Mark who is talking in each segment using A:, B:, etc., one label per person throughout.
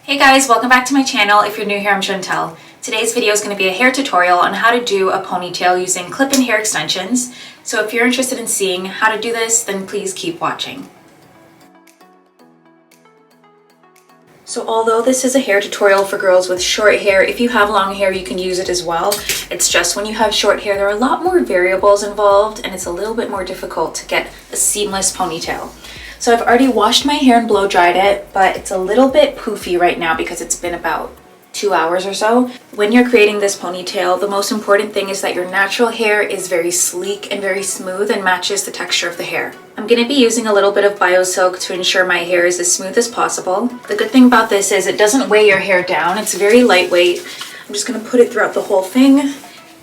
A: Hey guys, welcome back to my channel. If you're new here, I'm Chantel. Today's video is going to be a hair tutorial on how to do a ponytail using clip-in hair extensions. So if you're interested in seeing how to do this, then please keep watching. So although this is a hair tutorial for girls with short hair, if you have long hair, you can use it as well. It's just when you have short hair, there are a lot more variables involved and it's a little bit more difficult to get a seamless ponytail. So I've already washed my hair and blow dried it, but it's a little bit poofy right now because it's been about 2 hours or so. When you're creating this ponytail, the most important thing is that your natural hair is very sleek and very smooth and matches the texture of the hair. I'm going to be using a little bit of BioSilk to ensure my hair is as smooth as possible. The good thing about this is it doesn't weigh your hair down. It's very lightweight. I'm just going to put it throughout the whole thing.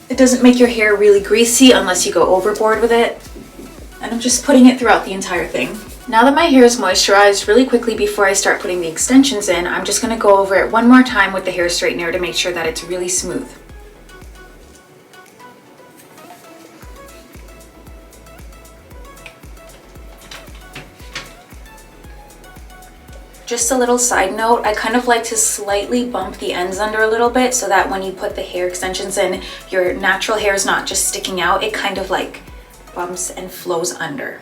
A: It doesn't make your hair really greasy unless you go overboard with it. And I'm just putting it throughout the entire thing. Now that my hair is moisturized, really quickly before I start putting the extensions in, I'm just going to go over it one more time with the hair straightener to make sure that it's really smooth. Just a little side note, I kind of like to slightly bump the ends under a little bit so that when you put the hair extensions in, your natural hair is not just sticking out, it kind of like bumps and flows under.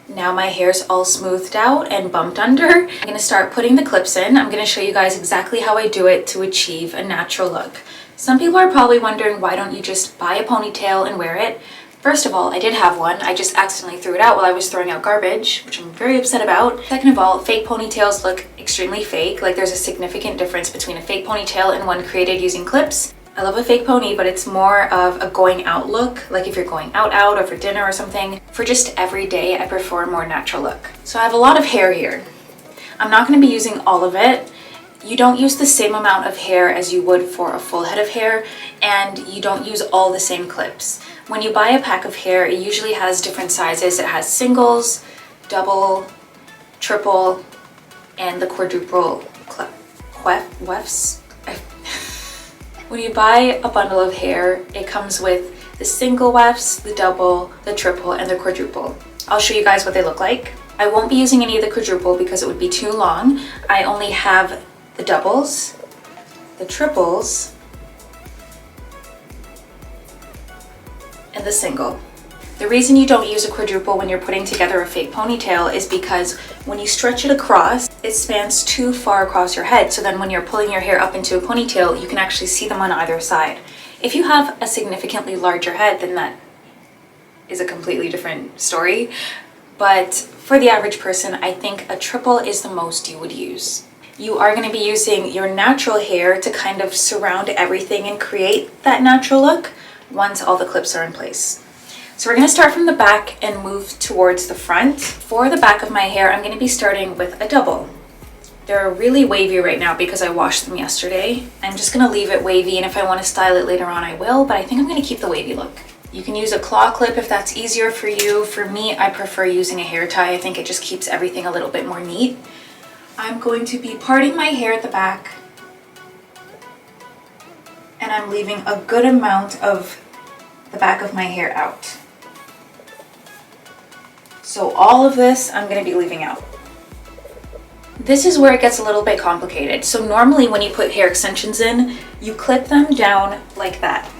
A: Now my hair's all smoothed out and bumped under. I'm going to start putting the clips in. I'm going to show you guys exactly how I do it to achieve a natural look. Some people are probably wondering, why don't you just buy a ponytail and wear it? First of all, I did have one. I just accidentally threw it out while I was throwing out garbage, which I'm very upset about. Second of all, fake ponytails look extremely fake. Like there's a significant difference between a fake ponytail and one created using clips. I love a fake pony, but it's more of a going out look, like if you're going out or for dinner or something. For just every day, I prefer a more natural look. So I have a lot of hair here. I'm not going to be using all of it. You don't use the same amount of hair as you would for a full head of hair, and you don't use all the same clips. When you buy a pack of hair, it usually has different sizes. It has singles, double, triple, and the quadruple wefts. When you buy a bundle of hair, it comes with the single wefts, the double, the triple, and the quadruple. I'll show you guys what they look like. I won't be using any of the quadruple because it would be too long. I only have the doubles, the triples, and the single. The reason you don't use a quadruple when you're putting together a fake ponytail is because when you stretch it across, it spans too far across your head. So then when you're pulling your hair up into a ponytail, you can actually see them on either side. If you have a significantly larger head, then that is a completely different story. But for the average person, I think a triple is the most you would use. You are going to be using your natural hair to kind of surround everything and create that natural look once all the clips are in place. So we're going to start from the back and move towards the front. For the back of my hair, I'm going to be starting with a double. They're really wavy right now because I washed them yesterday. I'm just going to leave it wavy, and if I want to style it later on, I will, but I think I'm going to keep the wavy look. You can use a claw clip if that's easier for you. For me, I prefer using a hair tie. I think it just keeps everything a little bit more neat. I'm going to be parting my hair at the back, and I'm leaving a good amount of the back of my hair out. So all of this I'm going to be leaving out. This is where it gets a little bit complicated. So normally when you put hair extensions in, you clip them down like that.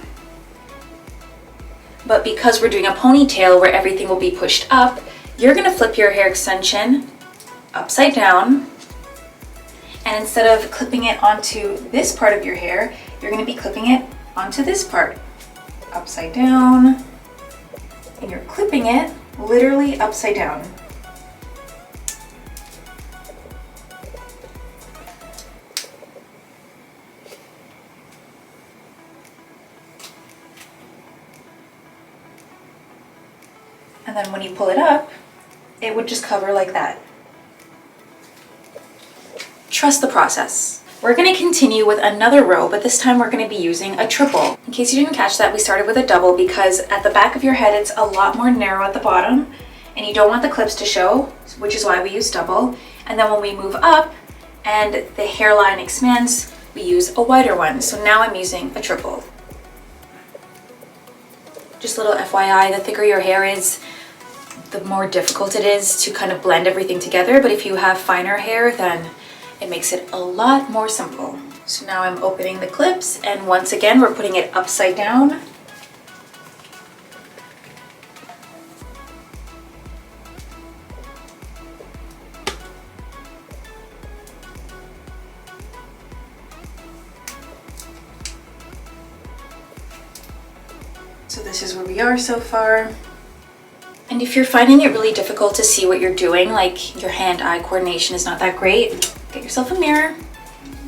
A: But because we're doing a ponytail where everything will be pushed up, you're going to flip your hair extension upside down. And instead of clipping it onto this part of your hair, you're going to be clipping it onto this part. Upside down. And you're clipping it literally upside down. And then when you pull it up, it would just cover like that. Trust the process. We're going to continue with another row, but this time we're going to be using a triple. In case you didn't catch that, we started with a double because at the back of your head it's a lot more narrow at the bottom and you don't want the clips to show, which is why we use double. And then when we move up and the hairline expands, we use a wider one. So now I'm using a triple. Just a little FYI, the thicker your hair is, the more difficult it is to kind of blend everything together. But if you have finer hair, then It makes it a lot more simple. So now I'm opening the clips, and once again, we're putting it upside down. So this is where we are so far. And if you're finding it really difficult to see what you're doing, like your hand-eye coordination is not that great, get yourself a mirror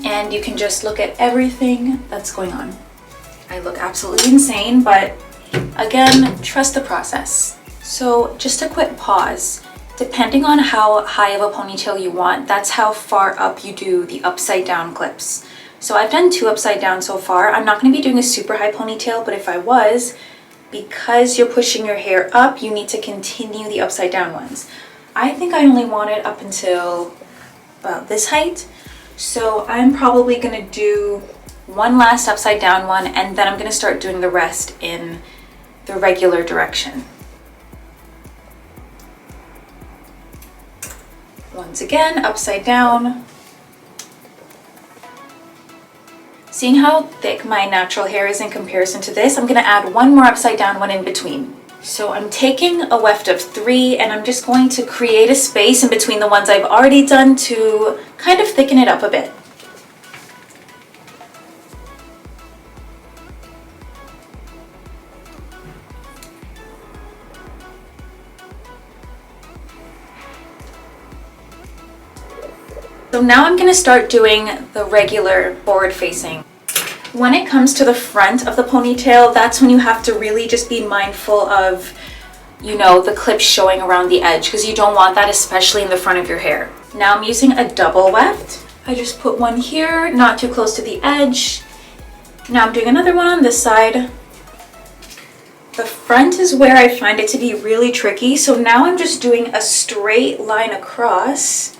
A: and you can just look at everything that's going on. I look absolutely insane, but again, trust the process. So just a quick pause. Depending on how high of a ponytail you want, that's how far up you do the upside down clips. So I've done 2 upside down so far. I'm not going to be doing a super high ponytail, but if I was, because you're pushing your hair up, you need to continue the upside down ones. I think I only want it up until about this height. So I'm probably gonna do one last upside down one, and then I'm gonna start doing the rest in the regular direction. Once again, upside down. Seeing how thick my natural hair is in comparison to this, I'm gonna add one more upside down one in between. So I'm taking a weft of 3 and I'm just going to create a space in between the ones I've already done to kind of thicken it up a bit. So now I'm going to start doing the regular forward facing. When it comes to the front of the ponytail, that's when you have to really just be mindful of, you know, the clips showing around the edge, because you don't want that, especially in the front of your hair. Now I'm using a double weft. I just put one here, not too close to the edge. Now I'm doing another one on this side. The front is where I find it to be really tricky, so now I'm just doing a straight line across.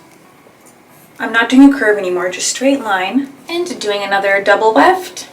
A: I'm not doing a curve anymore, just straight line. And doing another double weft.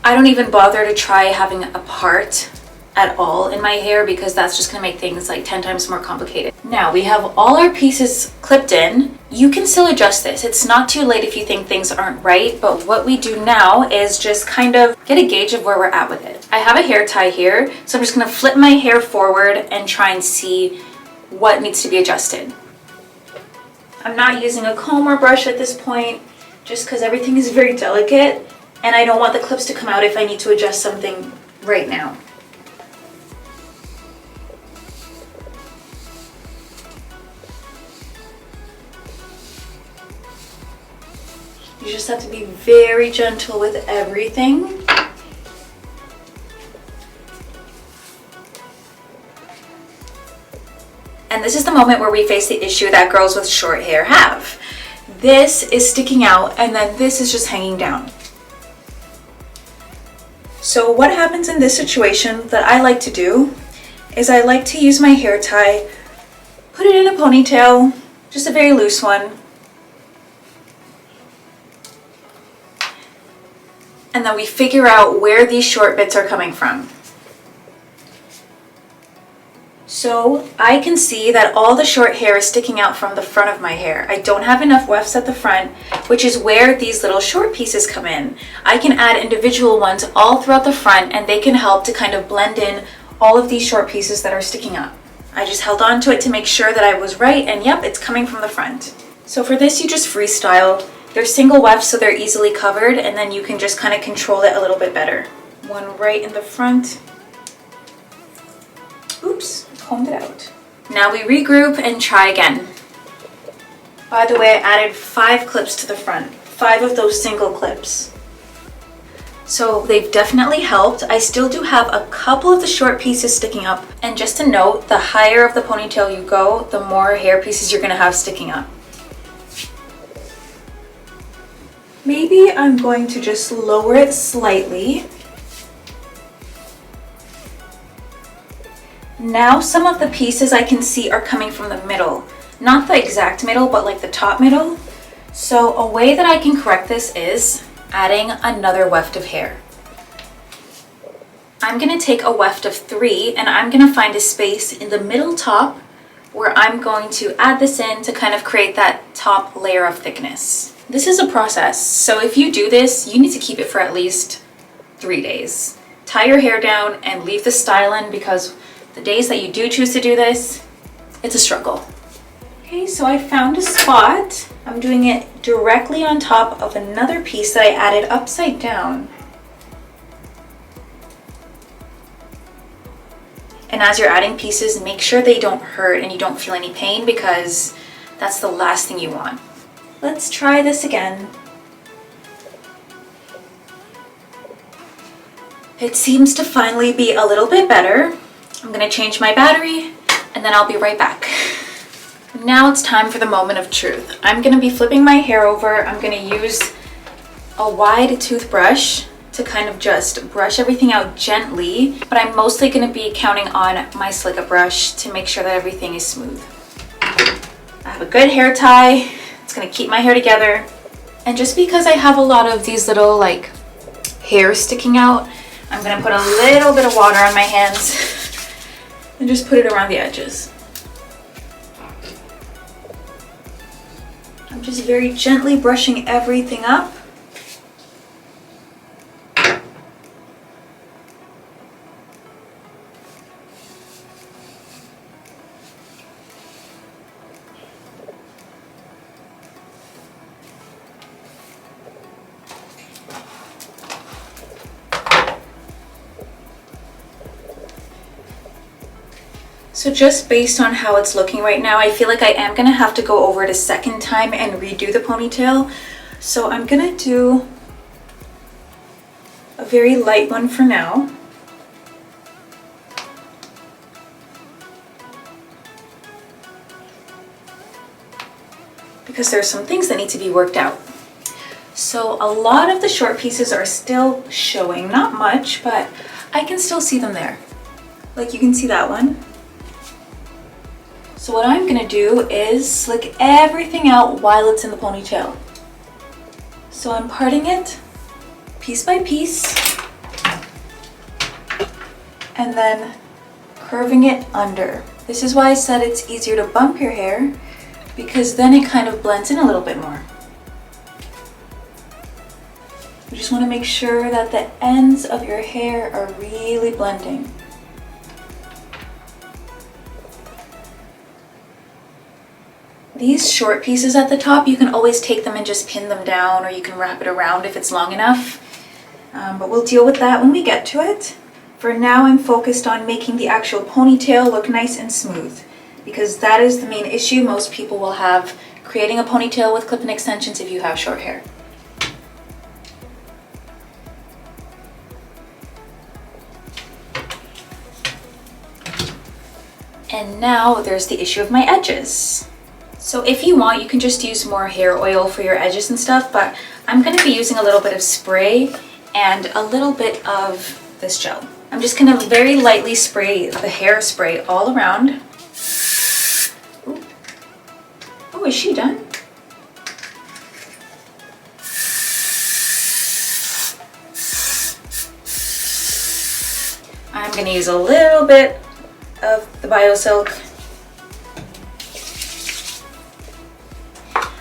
A: I don't even bother to try having a part at all in my hair because that's just gonna make things like 10 times more complicated. Now we have all our pieces clipped in. You can still adjust this. It's not too late if you think things aren't right, but what we do now is just kind of get a gauge of where we're at with it. I have a hair tie here, so I'm just gonna flip my hair forward and try and see what needs to be adjusted. I'm not using a comb or brush at this point, just because everything is very delicate and I don't want the clips to come out if I need to adjust something right now. You just have to be very gentle with everything. And this is the moment where we face the issue that girls with short hair have. This is sticking out and then this is just hanging down. So what happens in this situation that I like to do is I like to use my hair tie, put it in a ponytail, just a very loose one, and then we figure out where these short bits are coming from. So I can see that all the short hair is sticking out from the front of my hair. I don't have enough wefts at the front, which is where these little short pieces come in. I can add individual ones all throughout the front and they can help to kind of blend in all of these short pieces that are sticking up. I just held on to it to make sure that I was right, and yep, it's coming from the front. So for this, you just freestyle. They're single wefts, so they're easily covered, and then you can just kind of control it a little bit better. One right in the front. Oops, combed it out. Now we regroup and try again. By the way, I added 5 clips to the front, 5 of those single clips. So they've definitely helped. I still do have a couple of the short pieces sticking up. And just a note, the higher of the ponytail you go, the more hair pieces you're gonna have sticking up. Maybe I'm going to just lower it slightly. Now some of the pieces I can see are coming from the middle. Not the exact middle, but like the top middle. So a way that I can correct this is adding another weft of hair. I'm gonna take a weft of 3 and I'm gonna find a space in the middle top where I'm going to add this in to kind of create that top layer of thickness. This is a process, so if you do this, you need to keep it for at least 3 days. Tie your hair down and leave the style in, because the days that you do choose to do this, it's a struggle. Okay, so I found a spot. I'm doing it directly on top of another piece that I added upside down. And as you're adding pieces, make sure they don't hurt and you don't feel any pain, because that's the last thing you want. Let's try this again. It seems to finally be a little bit better. I'm gonna change my battery and then I'll be right back. Now it's time for the moment of truth. I'm gonna be flipping my hair over. I'm gonna use a wide toothbrush to kind of just brush everything out gently, but I'm mostly gonna be counting on my Slick-Up brush to make sure that everything is smooth. I have a good hair tie. It's gonna keep my hair together. And just because I have a lot of these little like hairs sticking out, I'm gonna put a little bit of water on my hands and just put it around the edges. I'm just very gently brushing everything up. So just based on how it's looking right now, I feel like I am gonna have to go over it a second time and redo the ponytail. So I'm gonna do a very light one for now. Because there's some things that need to be worked out. So a lot of the short pieces are still showing, not much, but I can still see them there. Like you can see that one. So what I'm gonna do is slick everything out while it's in the ponytail. So I'm parting it piece by piece and then curving it under. This is why I said it's easier to bump your hair, because then it kind of blends in a little bit more. You just wanna make sure that the ends of your hair are really blending. These short pieces at the top, you can always take them and just pin them down, or you can wrap it around if it's long enough. But we'll deal with that when we get to it. For now, I'm focused on making the actual ponytail look nice and smooth, because that is the main issue most people will have creating a ponytail with clip-in extensions if you have short hair. And now there's the issue of my edges. So if you want, you can just use more hair oil for your edges and stuff, but I'm gonna be using a little bit of spray and a little bit of this gel. I'm just gonna very lightly spray the hairspray all around. Ooh. Oh, is she done? I'm gonna use a little bit of the BioSilk.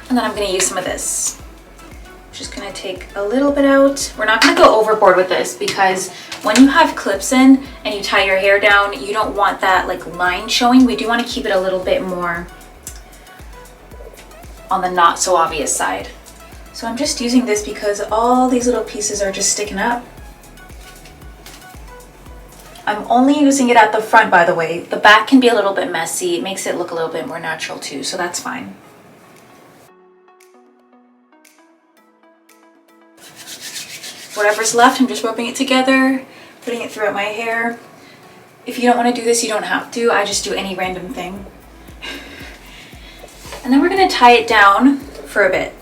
A: And then I'm gonna use some of this. I'm just gonna take a little bit out. We're not gonna go overboard with this, because when you have clips in and you tie your hair down, you don't want that like line showing. We do wanna keep it a little bit more on the not so obvious side. So I'm just using this because all these little pieces are just sticking up. I'm only using it at the front, by the way. The back can be a little bit messy. It makes it look a little bit more natural too, so that's fine. Whatever's left, I'm just rubbing it together, putting it throughout my hair. If you don't want to do this, you don't have to. I just do any random thing. And then we're going to tie it down for a bit.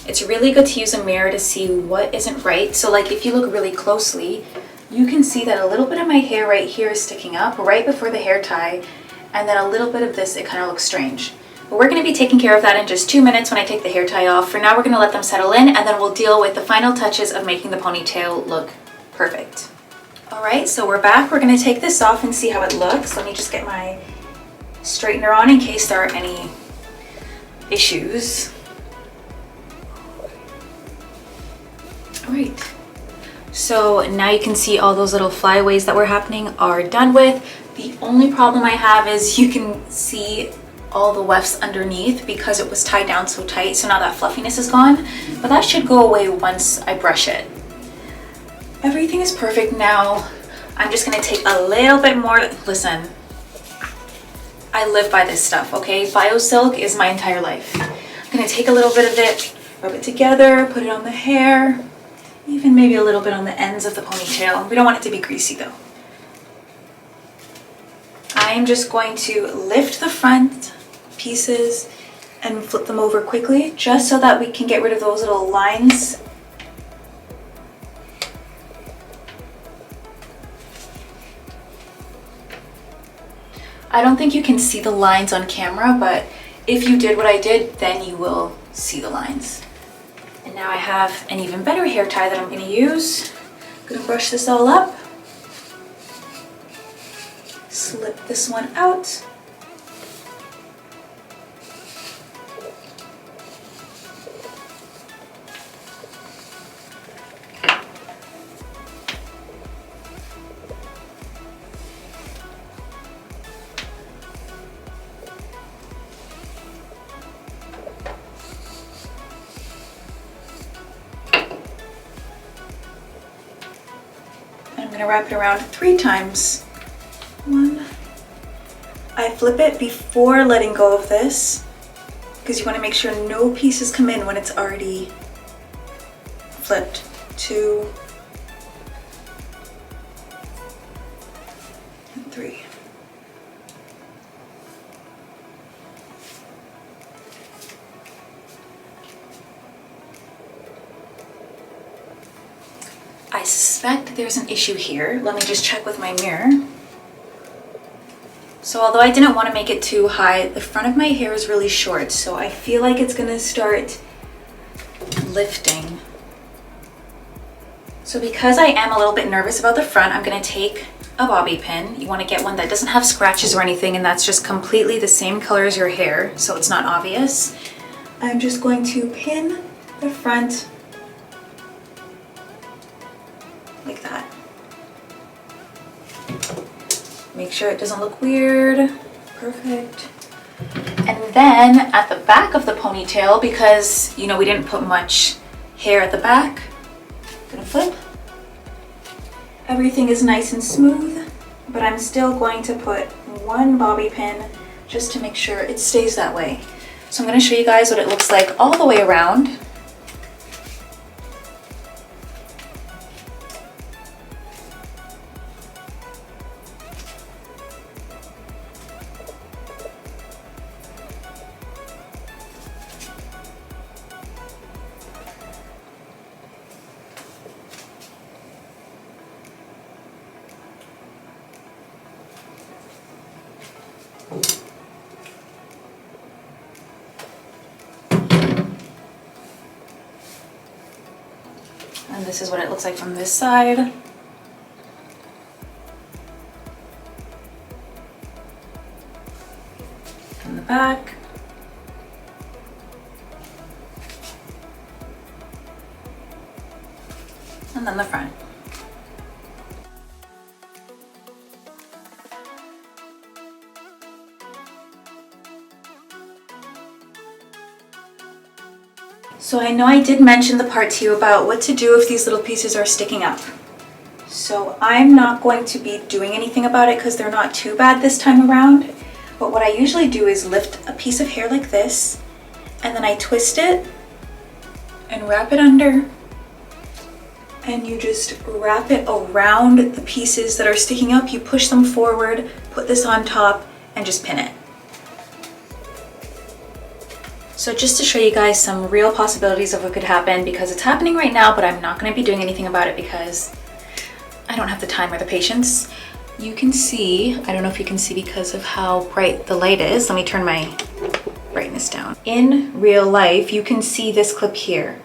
A: It's really good to use a mirror to see what isn't right. So like if you look really closely, you can see that a little bit of my hair right here is sticking up right before the hair tie, and then a little bit of this, it kind of looks strange. But we're going to be taking care of that in just 2 minutes when I take the hair tie off. For now, we're going to let them settle in, and then we'll deal with the final touches of making the ponytail look perfect. All right, so we're back. We're going to take this off and see how it looks. Let me just get my straightener on in case there are any issues. All right. So now you can see all those little flyaways that were happening are done with. The only problem I have is you can see all the wefts underneath because it was tied down so tight. So now that fluffiness is gone, but that should go away once I brush it. Everything is perfect now. I'm just gonna take a little bit more. Listen, I live by this stuff, okay? BioSilk is my entire life. I'm gonna take a little bit of it, rub it together, put it on the hair, even maybe a little bit on the ends of the ponytail. We don't want it to be greasy though. I am just going to lift the front pieces and flip them over quickly just so that we can get rid of those little lines. I don't think you can see the lines on camera, but if you did what I did, then you will see the lines. And now I have an even better hair tie that I'm going to use. I'm going to brush this all up. Slip this one out. I'm going to wrap it around 3 times. 1. I flip it before letting go of this because you want to make sure no pieces come in when it's already flipped. 2 and 3. I suspect there's an issue here. Let me just check with my mirror. So although I didn't want to make it too high, the front of my hair is really short, so I feel like it's gonna start lifting. So because I am a little bit nervous about the front, I'm gonna take a bobby pin. You want to get one that doesn't have scratches or anything, and that's just completely the same color as your hair, so it's not obvious. I'm just going to pin the front like that. Make sure it doesn't look weird. Perfect. And then at the back of the ponytail, because you know we didn't put much hair at the back, I'm gonna flip. Everything is nice and smooth, but I'm still going to put 1 bobby pin just to make sure it stays that way. So I'm gonna show you guys what it looks like all the way around. And this is what it looks like from this side. From the back. And then the front. So I know I did mention the part to you about what to do if these little pieces are sticking up. So I'm not going to be doing anything about it because they're not too bad this time around. But what I usually do is lift a piece of hair like this, and then I twist it and wrap it under. And you just wrap it around the pieces that are sticking up. You push them forward, put this on top, and just pin it. So just to show you guys some real possibilities of what could happen, because it's happening right now, but I'm not going to be doing anything about it because I don't have the time or the patience. You can see, I don't know if you can see because of how bright the light is. Let me turn my Writing this down. In real life, you can see this clip here.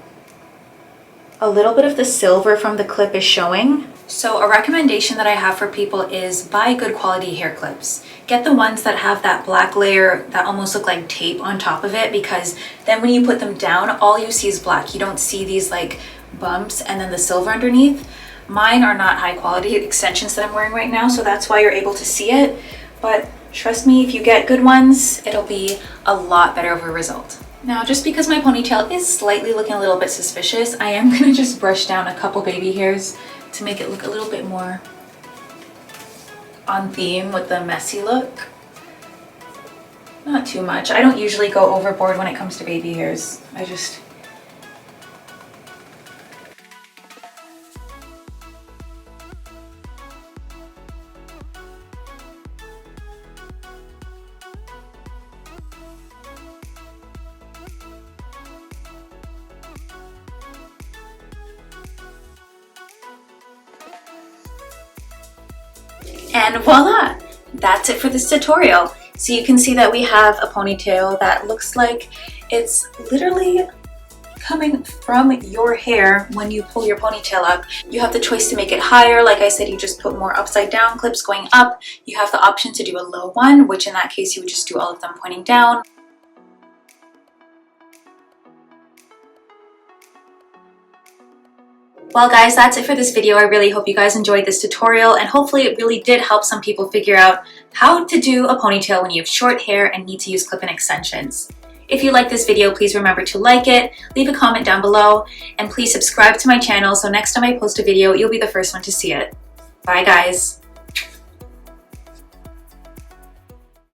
A: A little bit of the silver from the clip is showing. So a recommendation that I have for people is buy good quality hair clips. Get the ones that have that black layer that almost look like tape on top of it, because then when you put them down, all you see is black. You don't see these like bumps and then the silver underneath. Mine are not high quality extensions that I'm wearing right now, so that's why you're able to see it. But trust me, if you get good ones, it'll be a lot better of a result. Now, just because my ponytail is slightly looking a little bit suspicious, I am gonna just brush down a couple baby hairs to make it look a little bit more on theme with the messy look. Not too much. I don't usually go overboard when it comes to baby hairs. And voila! That's it for this tutorial. So you can see that we have a ponytail that looks like it's literally coming from your hair when you pull your ponytail up. You have the choice to make it higher. Like I said, you just put more upside down clips going up. You have the option to do a low one, which in that case you would just do all of them pointing down. Well guys, that's it for this video. I really hope you guys enjoyed this tutorial, and hopefully it really did help some people figure out how to do a ponytail when you have short hair and need to use clip-in extensions. If you like this video, please remember to like it, leave a comment down below, and please subscribe to my channel so next time I post a video, you'll be the first one to see it. Bye guys!